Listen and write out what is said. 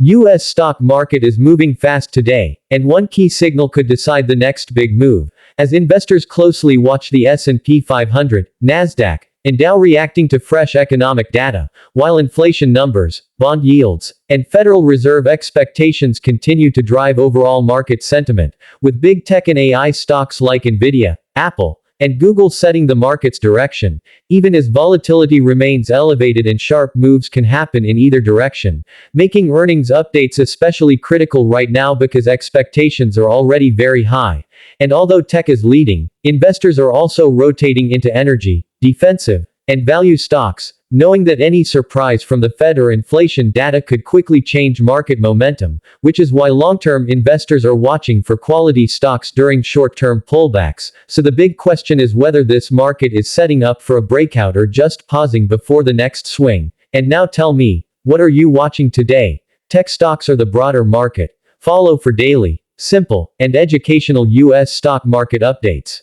U.S. stock market is moving fast today, and one key signal could decide the next big move, as investors closely watch the S&P 500, Nasdaq, and Dow reacting to fresh economic data, while inflation numbers, bond yields, and Federal Reserve expectations continue to drive overall market sentiment, with big tech and AI stocks like Nvidia, Apple, and Google setting the market's direction, even as volatility remains elevated and sharp moves can happen in either direction, making earnings updates especially critical right now because expectations are already very high. And although tech is leading, investors are also rotating into energy, defensive, and value stocks, knowing that any surprise from the Fed or inflation data could quickly change market momentum, which is why long-term investors are watching for quality stocks during short-term pullbacks. So the big question is whether this market is setting up for a breakout or just pausing before the next swing. And now tell me, what are you watching today? Tech stocks or the broader market? Follow for daily, simple, and educational U.S. stock market updates.